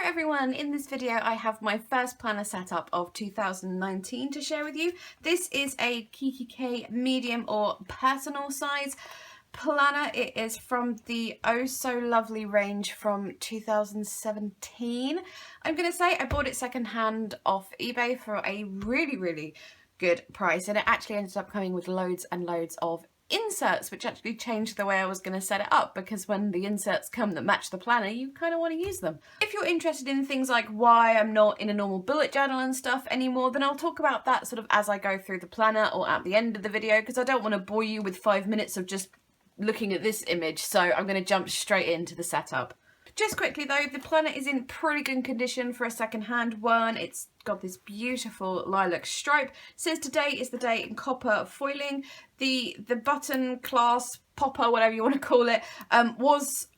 Hello everyone, in this video I have my first planner setup of 2019 to share with you. This is a kikki.K medium or personal size planner. It is from the Oh So Lovely range from 2017. I'm going to say I bought it secondhand off eBay for a really good price, and it actually ended up coming with loads and loads of inserts, which actually changed the way I was going to set it up, because when the inserts come that match the planner, you kind of want to use them. If you're interested in things like why I'm not in a normal bullet journal and stuff anymore, then I'll talk about that sort of as I go through the planner or at the end of the video, because I don't want to bore you with 5 minutes of just looking at this image, so I'm going to jump straight into the setup. Just quickly though, the planner is in pretty good condition for a second-hand one. It's got this beautiful lilac stripe. It says today is the day in copper foiling. The button, clasp, popper, whatever you want to call it, was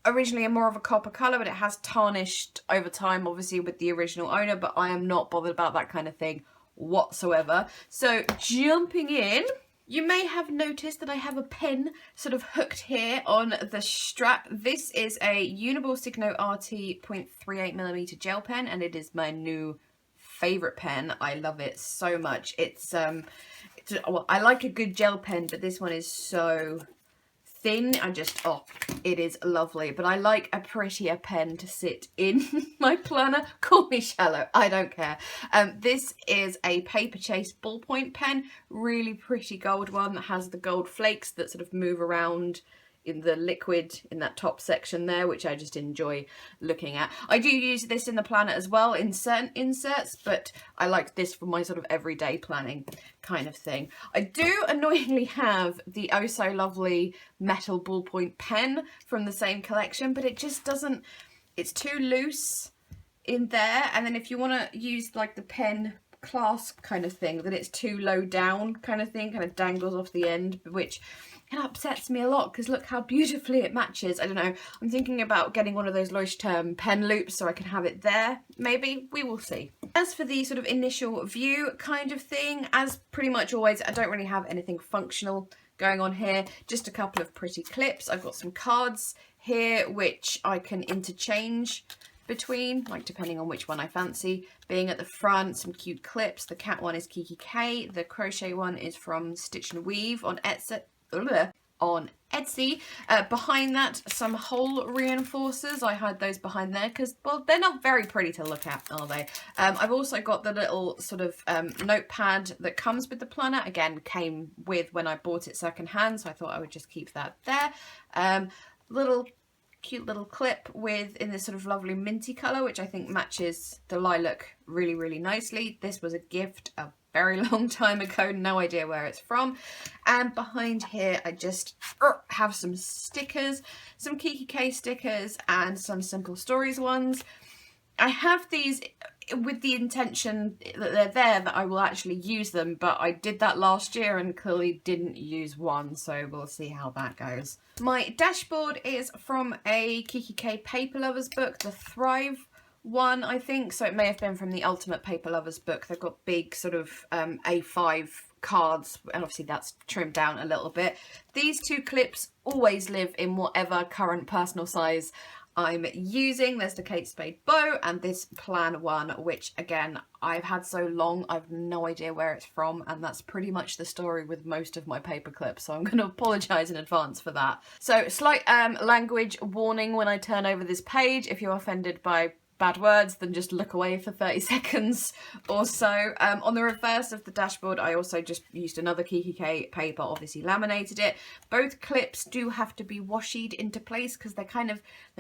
originally a more of a copper colour, but it has tarnished over time, obviously, with the original owner, but I am not bothered about that kind of thing whatsoever. So jumping in, you may have noticed that I have a pen sort of hooked here on the strap. This is a Uniball Signo RT 0.38mm gel pen, and it is my new favourite pen. I love it so much. Well, I like a good gel pen, but this one is so thin. It is lovely. But I like a prettier pen to sit in my planner. Call me shallow, I don't care. This is a Paper Chase ballpoint pen, really pretty gold one that has the gold flakes that sort of move around in the liquid in that top section there, which I just enjoy looking at. I do use this in the planner as well in certain inserts, but I like this for my sort of everyday planning kind of thing. I do annoyingly have the Oh So Lovely metal ballpoint pen from the same collection, but it just doesn't, it's too loose in there, and then if you want to use like the pen clasp kind of thing, then it's too low down kind of thing, kind of dangles off the end, which it upsets me a lot because look how beautifully it matches. I don't know, I'm thinking about getting one of those Leuchtturm pen loops so I can have it there, maybe, we will see. As for the sort of initial view kind of thing, as pretty much always, I don't really have anything functional going on here, just a couple of pretty clips. I've got some cards here which I can interchange between, like depending on which one I fancy. Being at the front, some cute clips. The cat one is kikki.K, the crochet one is from Stitch and Weave on Etsy. Behind that, some hole reinforcers. I hide those behind there because, well, they're not very pretty to look at, are they? I've also got the little sort of notepad that comes with the planner. Again, came with when I bought it secondhand, so I thought I would just keep that there. Cute little clip in this sort of lovely minty colour, which I think matches the lilac really nicely. This was a gift a very long time ago, no idea where it's from. And behind here I just have some stickers, some kikki.K stickers and some Simple Stories ones. I have these with the intention that they're there, that I will actually use them, but I did that last year and clearly didn't use one, so we'll see how that goes. My dashboard is from a kikki.K Paper Lovers book, the Thrive one, I think, so it may have been from the Ultimate Paper Lovers book. They've got big sort of A5 cards, and obviously that's trimmed down a little bit. These two clips always live in whatever current personal size I'm using. There's the Kate Spade bow and this plan one, which again I've had so long I've no idea where it's from, and that's pretty much the story with most of my paper clips, so I'm going to apologise in advance for that. So slight language warning when I turn over this page. If you're offended by bad words, then just look away for 30 seconds or so. On the reverse of the dashboard I also just used another kikki.K paper, obviously laminated it. Both clips do have to be washied into place because they're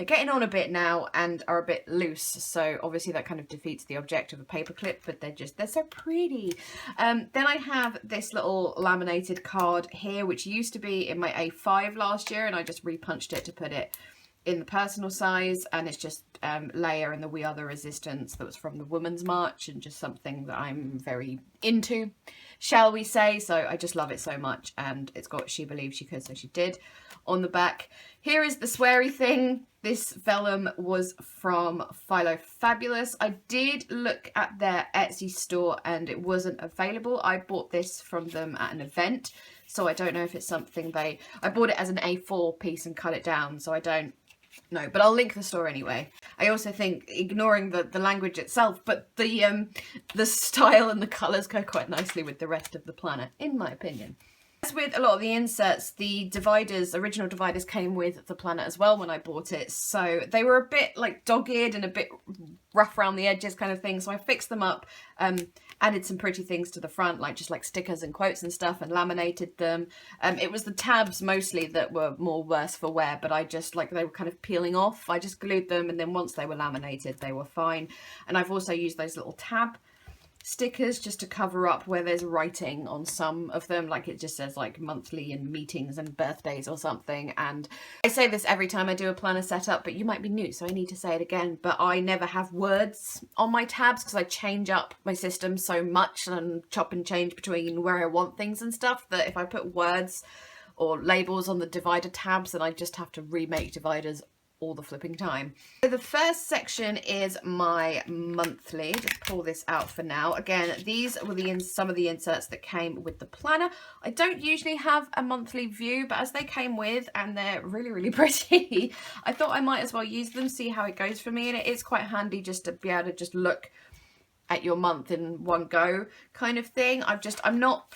getting on a bit now and are a bit loose, so obviously that kind of defeats the object of a paper clip, but they're so pretty. Then I have this little laminated card here, which used to be in my A5 last year, and I just repunched it to put it in the personal size, and it's just Leia and the We Are the Resistance that was from the Women's March, and just something that I'm very into, shall we say. So I just love it so much, and it's got She Believed She Could, so she did on the back. Here is the sweary thing. This vellum was from Philo Fabulous. I did look at their Etsy store and it wasn't available. I bought this from them at an event, so I don't know if it's something I bought it as an A4 piece and cut it down, so I don't No, but I'll link the store anyway. I also think, ignoring the language itself, but the style and the colours go quite nicely with the rest of the planner, in my opinion. As with a lot of the inserts, the original dividers came with the planner as well when I bought it. So they were a bit like dogged and a bit rough around the edges kind of thing. So I fixed them up, added some pretty things to the front, like just like stickers and quotes and stuff, and laminated them. It was the tabs mostly that were more worse for wear, but I just, like, they were kind of peeling off. I just glued them, and then once they were laminated, they were fine. And I've also used those little tab stickers just to cover up where there's writing on some of them, like it just says like monthly and meetings and birthdays or something. And I say this every time I do a planner setup, but you might be new, so I need to say it again, but I never have words on my tabs because I change up my system so much and chop and change between where I want things and stuff, that if I put words or labels on the divider tabs, then I just have to remake dividers all the flipping time. So the first section is my monthly. Just pull this out for now. Again, these were some of the inserts that came with the planner. I don't usually have a monthly view, but as they came with, and they're really, really pretty, I thought I might as well use them, see how it goes for me. And it is quite handy just to be able to just look at your month in one go kind of thing. I'm not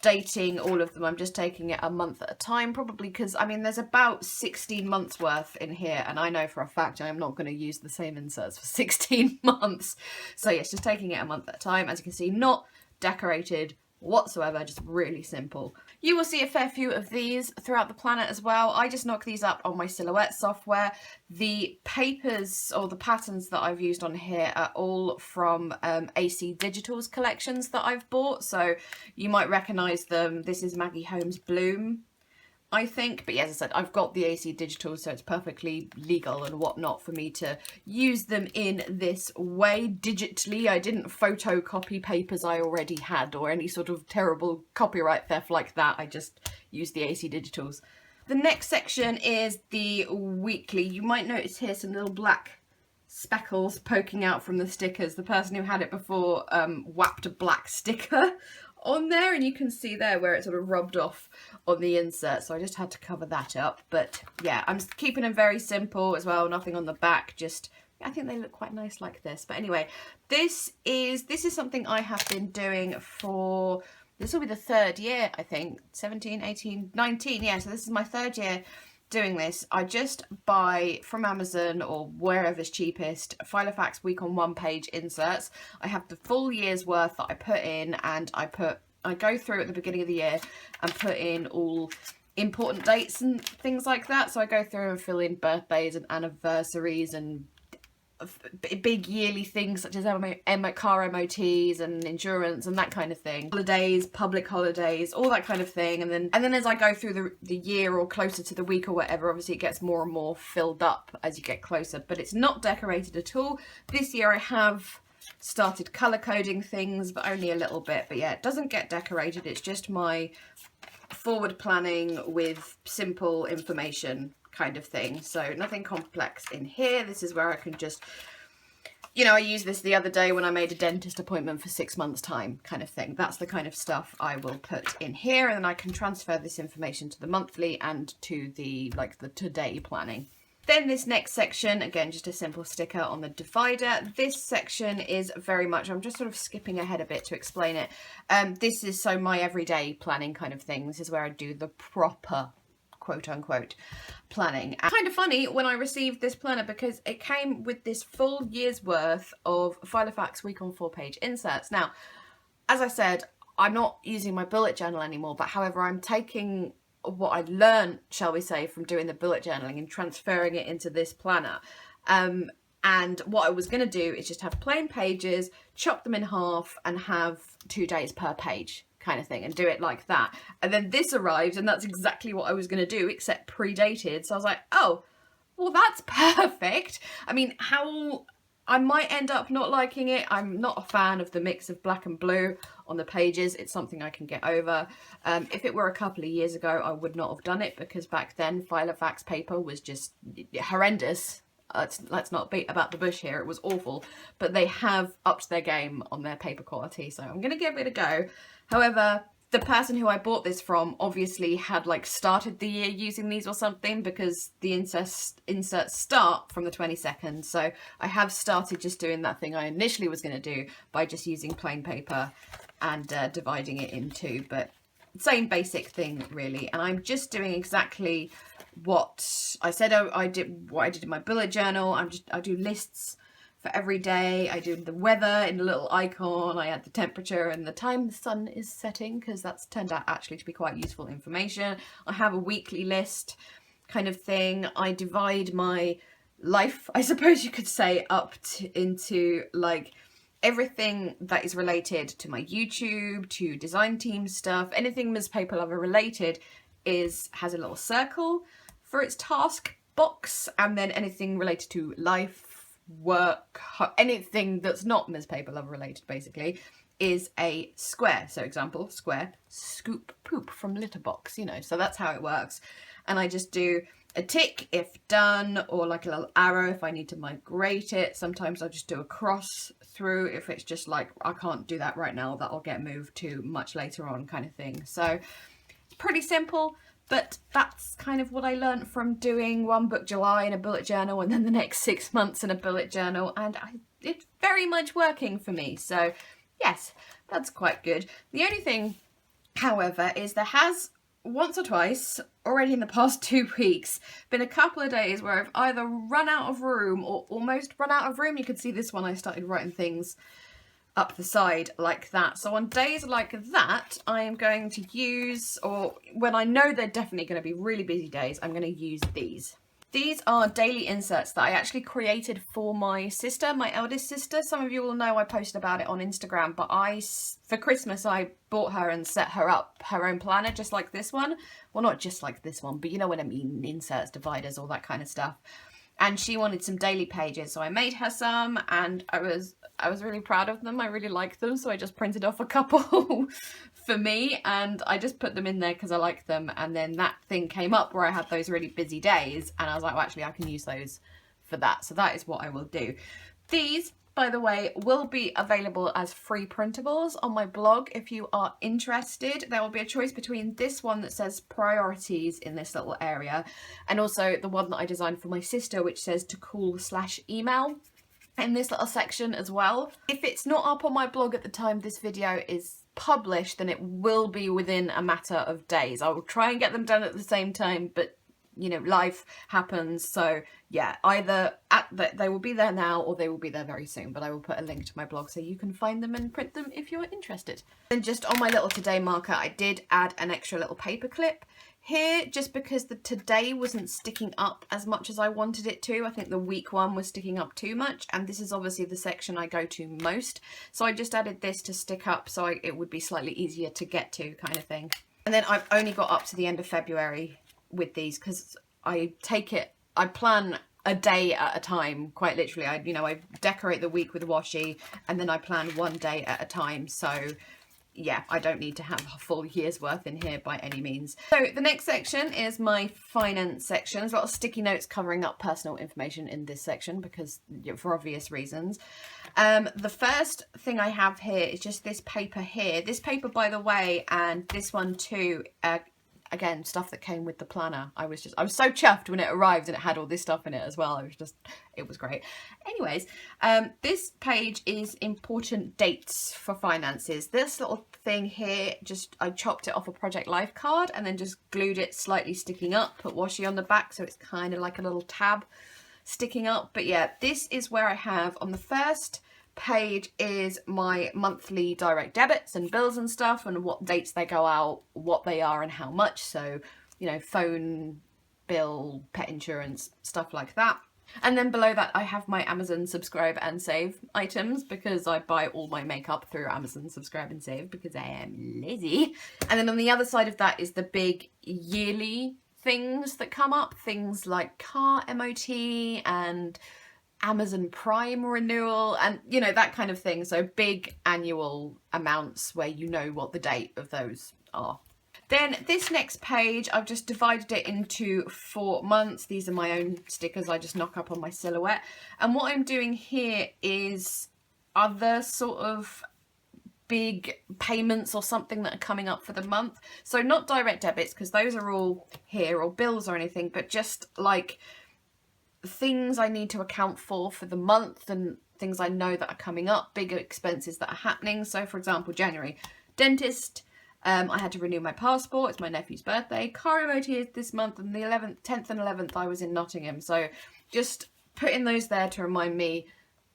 dating all of them. I'm just taking it a month at a time, probably because, I mean, there's about 16 months worth in here, and I know for a fact I'm not going to use the same inserts for 16 months. So yes, just taking it a month at a time. As you can see, not decorated whatsoever, just really simple. You will see a fair few of these throughout the planner as well. I just knock these up on my Silhouette software. The papers or the patterns that I've used on here are all from AC Digital's collections that I've bought, so you might recognise them. This is Maggie Holmes Bloom, I think, but yeah, as I said, I've got the AC Digital, so it's perfectly legal and whatnot for me to use them in this way digitally. I didn't photocopy papers I already had or any sort of terrible copyright theft like that. I just used the AC Digitals. The next section is the weekly. You might notice here some little black speckles poking out from the stickers. The person who had it before whapped a black sticker on there, and you can see there where it sort of rubbed off on the insert, so I just had to cover that up. But yeah, I'm keeping them very simple as well, nothing on the back, just I think they look quite nice like this. But anyway, this is something I have been doing for, this will be the third year, I think, 17, 18, 19, yeah, so this is my third year doing this. I just buy from Amazon or wherever's cheapest Filofax week on one page inserts. I have the full year's worth that I put in, and I go through at the beginning of the year and put in all important dates and things like that. So I go through and fill in birthdays and anniversaries and big yearly things such as car MOTs and insurance and that kind of thing, holidays, public holidays, all that kind of thing. And then as I go through the year or closer to the week or whatever, obviously it gets more and more filled up as you get closer, but it's not decorated at all. This year I have started color coding things, but only a little bit. But yeah, it doesn't get decorated. It's just my forward planning with simple information kind of thing, so nothing complex in here. This is where I can just, you know, I used this the other day when I made a dentist appointment for 6 months time kind of thing. That's the kind of stuff I will put in here, and then I can transfer this information to the monthly and to the the today planning. Then this next section, again, just a simple sticker on the divider. This section is very much, I'm just sort of skipping ahead a bit to explain it. This is so my everyday planning kind of thing. This is where I do the proper quote unquote planning. And kind of funny when I received this planner because it came with this full year's worth of Filofax week on 4-page inserts. Now, as I said, I'm not using my bullet journal anymore, but however, I'm taking what I learned, shall we say, from doing the bullet journaling and transferring it into this planner. And what I was going to do is just have plain pages, chop them in half and have 2 days per page kind of thing, and do it like that. And then this arrived, and that's exactly what I was going to do, except predated. So I was like, oh, well, that's perfect. I mean, how I might end up not liking it. I'm not a fan of the mix of black and blue on the pages. It's something I can get over. If it were a couple of years ago, I would not have done it, because back then Filofax paper was just horrendous. Let's not beat about the bush here. It was awful, but they have upped their game on their paper quality, so I'm going to give it a go. However, The person who I bought this from obviously had like started the year using these or something, because the inserts start from the 22nd. So I have started just doing that thing I initially was going to do by just using plain paper and dividing it in two, but same basic thing really. And I'm just doing exactly what I said I did, what I did in my bullet journal. I do lists for every day. I do the weather in a little icon. I add the temperature and the time the sun is setting, because that's turned out actually to be quite useful information. I have a weekly list kind of thing. I divide my life, I suppose you could say, up into like everything that is related to my YouTube, to design team stuff, anything Ms. Paperlover related has a little circle for its task box, and then anything related to life, work, anything that's not Ms. Paperlover related basically is a square. So example, square, scoop poop from litter box, you know, so that's how it works. And I just do a tick if done, or like a little arrow if I need to migrate it. Sometimes I'll just do a cross through if it's just like, I can't do that right now, that'll get moved to much later on kind of thing. So it's pretty simple, but that's kind of what I learned from doing one book July in a bullet journal and then the next 6 months in a bullet journal, and it's very much working for me. So yes, that's quite good. The only thing, however, is there has once or twice already in the past 2 weeks been a couple of days where I've either run out of room or almost run out of room. You can see this one, I started writing things up the side like that. So on days like that, I am going to use, or when I know they're definitely going to be really busy days, I'm going to use these. These are daily inserts that I actually created for my sister, my eldest sister. Some of you will know I posted about it on Instagram, but for Christmas I bought her and set her up her own planner just like this one. Well, not just like this one, but you know what I mean, inserts, dividers, all that kind of stuff. And she wanted some daily pages, so I made her some, and I was really proud of them. I really liked them, so I just printed off a couple for me, and I just put them in there because I like them. And then that thing came up where I had those really busy days, and I was like, well, actually I can use those for that. So that is what I will do. These, by the way, will be available as free printables on my blog if you are interested. There will be a choice between this one that says priorities in this little area, and also the one that I designed for my sister, which says to call/email in this little section as well. If it's not up on my blog at the time this video is published, then it will be within a matter of days. I will try and get them done at the same time, but you know, life happens. So yeah, either they will be there now or they will be there very soon, but I will put a link to my blog so you can find them and print them if you're interested. And just on my little today marker, I did add an extra little paper clip here just because the today wasn't sticking up as much as I wanted it to. I think the week one was sticking up too much, and this is obviously the section I go to most. So I just added this to stick up so it would be slightly easier to get to kind of thing. And then I've only got up to the end of February with these because I plan a day at a time, quite literally. I decorate the week with washi and then I plan one day at a time. So yeah, I don't need to have a full year's worth in here by any means. So the next section is my finance section. There's a lot of sticky notes covering up personal information in this section because for obvious reasons. The first thing I have here is just this paper here. This paper, by the way, and this one too, again, stuff that came with the planner. I was so chuffed when it arrived and it had all this stuff in it as well. It was great. Anyways, this page is important dates for finances. This little thing here, I chopped it off a Project Life card and then just glued it slightly sticking up, put washi on the back so it's kind of like a little tab sticking up. But yeah, this is where I have on the first page is my monthly direct debits and bills and stuff, and what dates they go out, what they are and how much. So, you know, phone bill, pet insurance, stuff like that. And then below that I have my Amazon subscribe and save items because I buy all my makeup through Amazon subscribe and save because I am lazy. And then on the other side of that is the big yearly things that come up, things like car MOT and Amazon Prime renewal and, you know, that kind of thing. So big annual amounts where you know what the date of those are. Then this next page, I've just divided it into 4 months. These are my own stickers I just knock up on my silhouette. And what I'm doing here is other sort of big payments or something that are coming up for the month. So not direct debits, because those are all here, or bills or anything, but just like things I need to account for the month and things I know that are coming up, bigger expenses that are happening. So for example, January, dentist, I had to renew my passport, it's my nephew's birthday, car MOT is this month, and the 10th and 11th I was in Nottingham. So just putting those there to remind me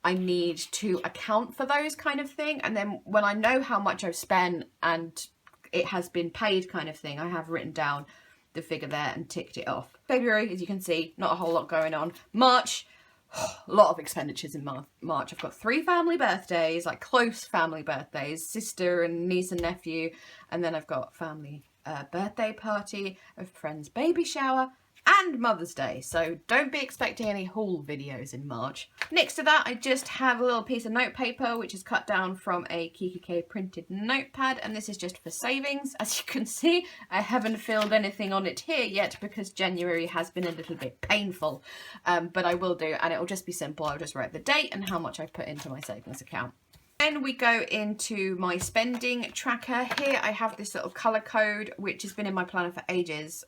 I need to account for those kind of thing. And then when I know how much I've spent and it has been paid kind of thing, I have written down the figure there and ticked it off. February, as you can see, not a whole lot going on. March, a lot of expenditures in March. I've got 3 family birthdays, like close family birthdays, sister and niece and nephew. And then I've got family birthday party, a friend's baby shower, and Mother's Day, so don't be expecting any haul videos in March. Next to that, I just have a little piece of note paper which is cut down from a kikki.K printed notepad, and this is just for savings. As you can see, I haven't filled anything on it here yet because January has been a little bit painful, but I will do, and it will just be simple. I'll just write the date and how much I've put into my savings account. Then we go into my spending tracker. Here I have this little colour code which has been in my planner for ages,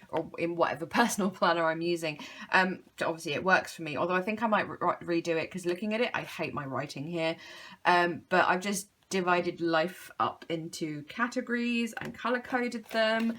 or in whatever personal planner I'm using. Obviously it works for me, although I think I might redo it because looking at it, I hate my writing here. But I've just divided life up into categories and colour coded them.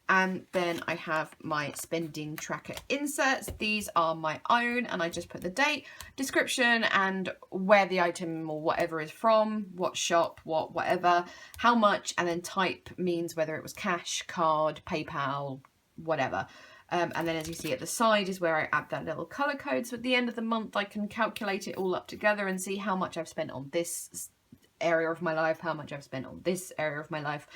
And then I have my spending tracker inserts. These are my own, and I just put the date, description, and where the item or whatever is from, what shop, whatever, how much, and then type means whether it was cash, card, PayPal, whatever. And then as you see at the side is where I add that little colour code. So at the end of the month, I can calculate it all up together and see how much I've spent on this area of my life, how much I've spent on this area of my life,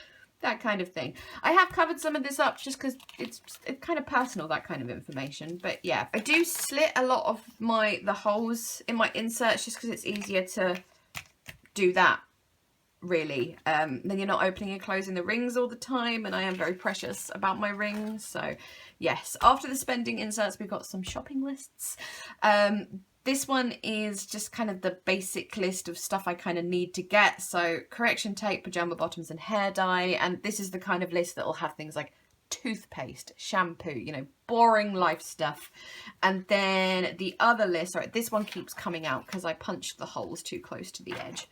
that kind of thing. I have covered some of this up just because it's kind of personal, that kind of information. But yeah, I do slit a lot of the holes in my inserts just because it's easier to do that, really. Then you're not opening and closing the rings all the time, and I am very precious about my rings. So yes, after the spending inserts, we've got some shopping lists. This one is just kind of the basic list of stuff I kind of need to get. So correction tape, pajama bottoms and hair dye. And this is the kind of list that will have things like toothpaste, shampoo, you know, boring life stuff. And then the other list, sorry, this one keeps coming out because I punched the holes too close to the edge.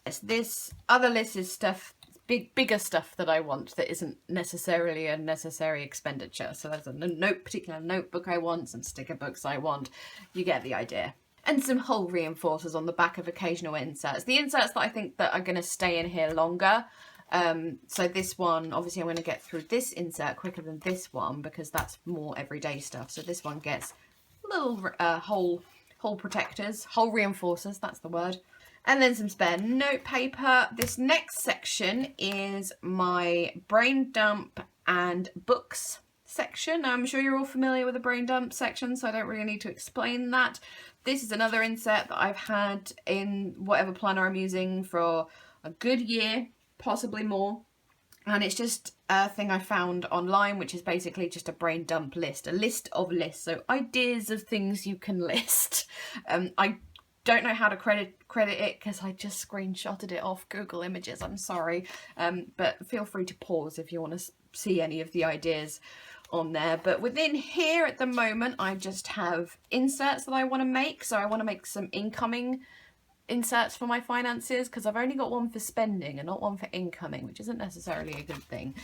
Yes, this other list is stuff, bigger stuff that I want that isn't necessarily a necessary expenditure. So there's a particular notebook I want, some sticker books I want. You get the idea. And some hole reinforcers on the back of occasional inserts. The inserts that I think that are going to stay in here longer. So this one, obviously I'm going to get through this insert quicker than this one because that's more everyday stuff. So this one gets little hole protectors, hole reinforcers, that's the word. And then some spare note paper. This next section is my brain dump and books section. Now, I'm sure you're all familiar with the brain dump section, so I don't really need to explain that. This is another insert that I've had in whatever planner I'm using for a good year, possibly more. And it's just a thing I found online, which is basically just a brain dump list, a list of lists. So ideas of things you can list. I don't know how to credit it because I just screenshotted it off Google Images. I'm sorry, but feel free to pause if you want to see any of the ideas on there. But within here at the moment, I just have inserts that I want to make. So I want to make some incoming inserts for my finances because I've only got one for spending and not one for incoming, which isn't necessarily a good thing.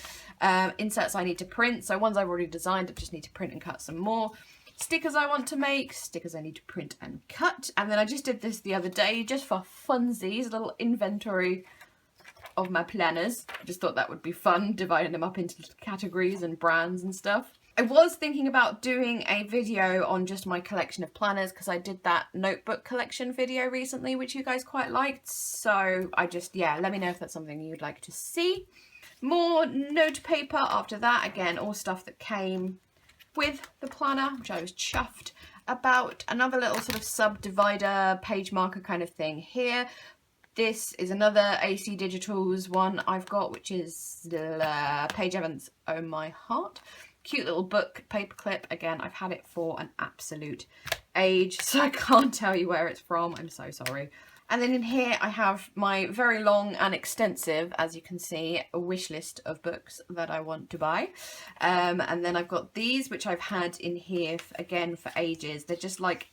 Inserts I need to print. So ones I've already designed, I just need to print and cut some more. Stickers I want to make, stickers I need to print and cut. And then I just did this the other day just for funsies, a little inventory of my planners. I just thought that would be fun, dividing them up into categories and brands and stuff. I was thinking about doing a video on just my collection of planners because I did that notebook collection video recently, which you guys quite liked. So I just, yeah, let me know if that's something you'd like to see. More note paper after that. Again, all stuff that came with the planner, which I was chuffed about. Another little sort of subdivider, page marker kind of thing here. This is another AC Digitals one I've got, which is Paige Evans' Oh My Heart. Cute little book paperclip. Again, I've had it for an absolute age, so I can't tell you where it's from. I'm so sorry. And then in here I have my very long and extensive, as you can see, a wish list of books that I want to buy. And then I've got these, which I've had in here again for ages. They're just like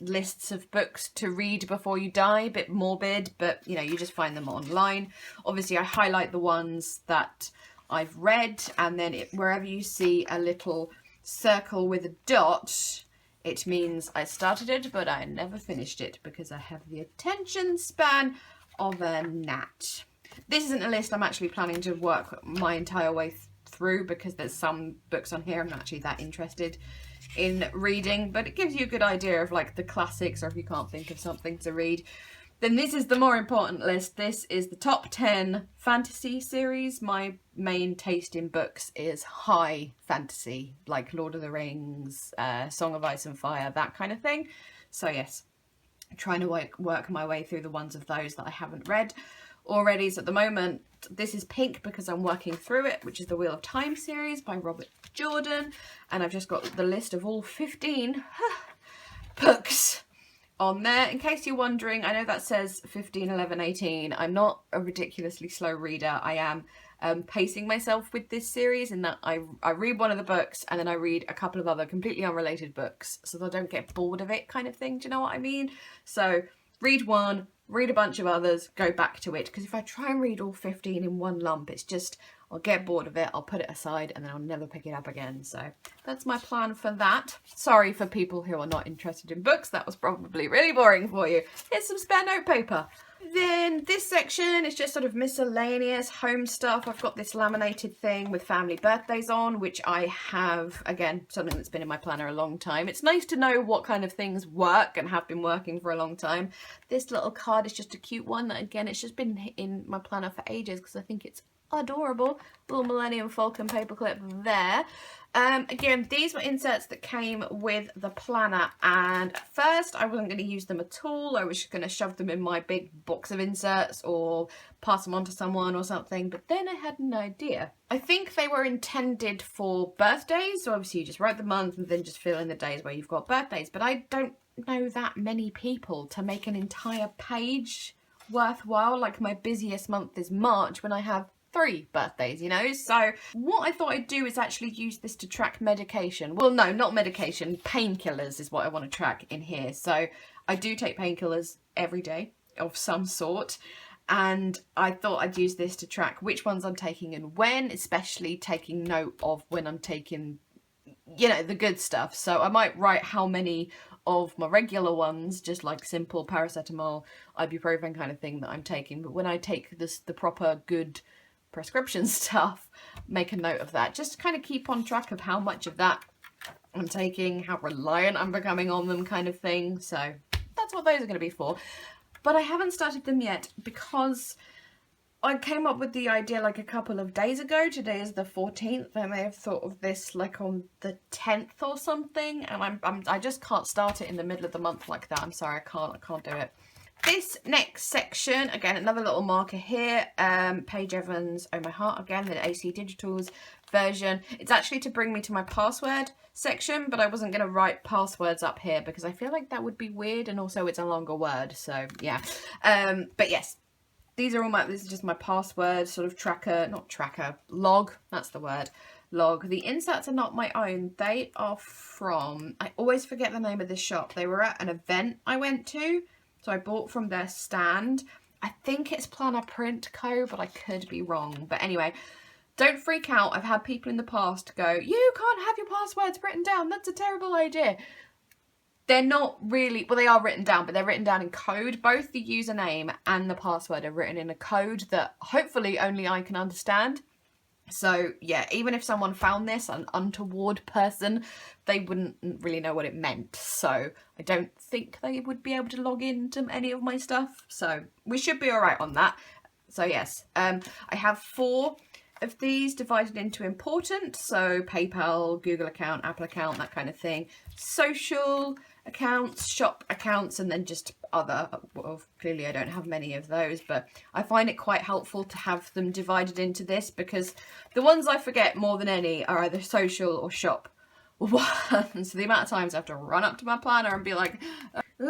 lists of books to read before you die, a bit morbid, but you know, you just find them online. Obviously I highlight the ones that I've read, and then wherever you see a little circle with a dot, it means I started it but I never finished it, because I have the attention span of a gnat. This isn't a list I'm actually planning to work my entire way through, because there's some books on here I'm not actually that interested in reading, but it gives you a good idea of like the classics, or if you can't think of something to read. Then this is the more important list. This is the top 10 fantasy series. My main taste in books is high fantasy, like Lord of the Rings, Song of Ice and Fire, that kind of thing. So yes, I'm trying to work my way through the ones of those that I haven't read already. So at the moment, this is pink because I'm working through it, which is the Wheel of Time series by Robert Jordan. And I've just got the list of all 15 books on there. In case you're wondering, I know that says 15, 11, 18. I'm not a ridiculously slow reader. I am pacing myself with this series in that I read one of the books and then I read a couple of other completely unrelated books, so that I don't get bored of it, kind of thing. Do you know what I mean? So read one, read a bunch of others, go back to it, because if I try and read all 15 in one lump, it's just, I'll get bored of it, I'll put it aside, and then I'll never pick it up again. So that's my plan for that. Sorry for people who are not interested in books, that was probably really boring for you. Here's some spare note paper. Then this section is just sort of miscellaneous home stuff. I've got this laminated thing with family birthdays on, which I have, again, something that's been in my planner a long time. It's nice to know what kind of things work and have been working for a long time. This little card is just a cute one that, again, it's just been in my planner for ages because I think it's adorable. Little Millennium Falcon paperclip there. Again, these were inserts that came with the planner, and at first I wasn't going to use them at all. I was just going to shove them in my big box of inserts or pass them on to someone or something, but then I had an idea. I think they were intended for birthdays, so obviously you just write the month and then just fill in the days where you've got birthdays, but I don't know that many people to make an entire page worthwhile. Like, my busiest month is March when I have 3 birthdays, you know. So what I thought I'd do is actually use this to track medication. Well, no, not medication, painkillers is what I want to track in here. So I do take painkillers every day of some sort, and I thought I'd use this to track which ones I'm taking and when, especially taking note of when I'm taking, you know, the good stuff. So I might write how many of my regular ones, just like simple paracetamol, ibuprofen kind of thing that I'm taking, but when I take the proper good prescription stuff, make a note of that, just to kind of keep on track of how much of that I'm taking, how reliant I'm becoming on them, kind of thing. So that's what those are going to be for. But I haven't started them yet because I came up with the idea like a couple of days ago. Today is the 14th. I may have thought of this like on the 10th or something, and I just can't start it in the middle of the month like that. I'm sorry, I can't do it. This next section, again, another little marker here, Paige Evans, Oh My Heart, again, the AC Digital's version. It's actually to bring me to my password section, but I wasn't going to write passwords up here because I feel like that would be weird, and also it's a longer word, so yeah. But yes, these are all this is just my password sort of tracker, not tracker, log, that's the word. Log. The inserts are not my own. They are from, I always forget the name of this shop. They were at an event I went to, so I bought from their stand. I think it's Planner Print Co, but I could be wrong. But anyway, don't freak out. I've had people in the past go, you can't have your passwords written down. That's a terrible idea. They're not really, well, they are written down, but they're written down in code. Both the username and the password are written in a code that hopefully only I can understand. So yeah, even if someone found this, an untoward person, they wouldn't really know what it meant. So I don't think they would be able to log into any of my stuff. So we should be all right on that. So yes, I have 4 of these divided into important. So PayPal, Google account, Apple account, that kind of thing. Social accounts, shop accounts, and then just other. Well, clearly I don't have many of those, but I find it quite helpful to have them divided into this, because the ones I forget more than any are either social or shop ones. So the amount of times I have to run up to my planner and be like,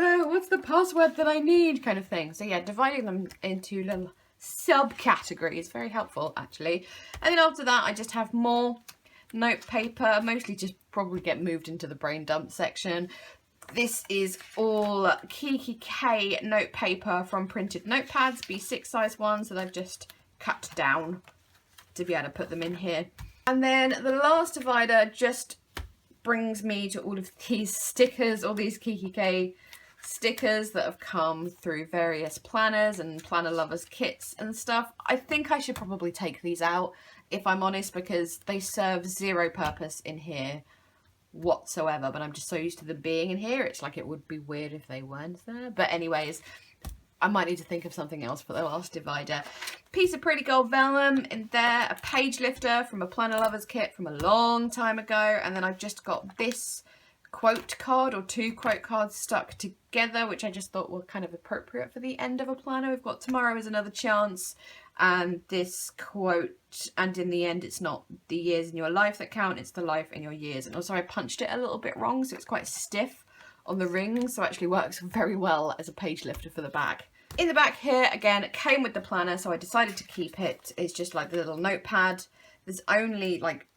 oh, what's the password that I need kind of thing. So yeah, dividing them into little subcategories, very helpful actually. And then after that, I just have more note paper, mostly just probably get moved into the brain dump section. This is all kikki.K note paper from printed notepads, B6 size ones that I've just cut down to be able to put them in here. And then the last divider just brings me to all of these stickers, all these kikki.K stickers that have come through various planners and planner lovers kits and stuff. I think I should probably take these out, if I'm honest, because they serve zero purpose in here whatsoever, but I'm just so used to them being in here, it's like it would be weird if they weren't there. But anyways, I might need to think of something else for the last divider. Piece of pretty gold vellum in there, a page lifter from a planner lovers kit from a long time ago, and then I've just got this quote card or two quote cards stuck together, which I just thought were kind of appropriate for the end of a planner. We've got tomorrow is another chance, and this quote, and in the end it's not the years in your life that count, it's the life in your years. And also I punched it a little bit wrong, so it's quite stiff on the rings, so it actually works very well as a page lifter for the back. In the back here, again, it came with the planner, so I decided to keep it. It's just like the little notepad. There's only like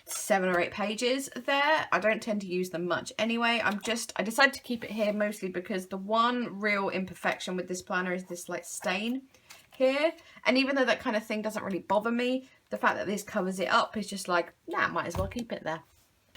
7 or 8 pages there. I don't tend to use them much anyway. I decided to keep it here mostly because the one real imperfection with this planner is this like stain here, and even though that kind of thing doesn't really bother me, the fact that this covers it up is just like, nah, might as well keep it there.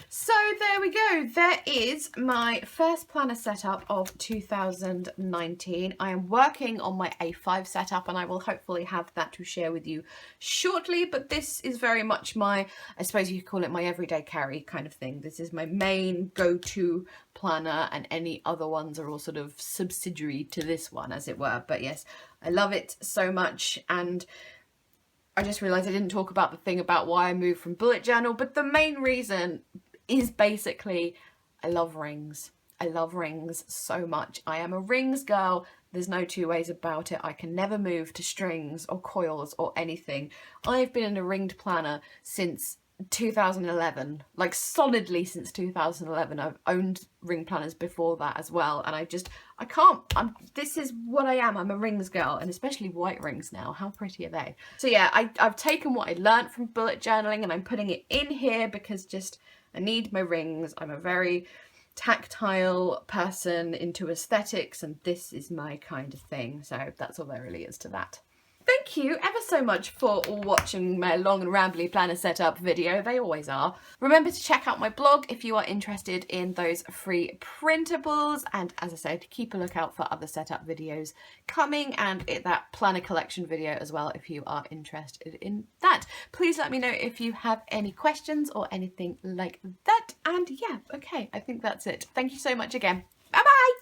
So there we go, there is my first planner setup of 2019. I am working on my A5 setup and I will hopefully have that to share with you shortly, but this is very much my, I suppose you could call it my everyday carry kind of thing. This is my main go-to planner, and any other ones are all sort of subsidiary to this one, as it were. But yes, I love it so much, and I just realised I didn't talk about the thing about why I moved from bullet journal, but the main reason is basically I love rings. I love rings so much. I am a rings girl. There's no two ways about it. I can never move to strings or coils or anything. I've been in a ringed planner since 2011, like solidly since 2011. I've owned ring planners before that as well, and this is what I am. I'm a rings girl, and especially white rings now. How pretty are they? So yeah, I've taken what I learned from bullet journaling and I'm putting it in here because I need my rings. I'm a very tactile person into aesthetics, and this is my kind of thing. So that's all there really is to that. Thank you ever so much for watching my long and rambly planner setup video. They always are. Remember to check out my blog if you are interested in those free printables. And as I said, keep a lookout for other setup videos coming, and that planner collection video as well if you are interested in that. Please let me know if you have any questions or anything like that. And yeah, okay, I think that's it. Thank you so much again. Bye bye!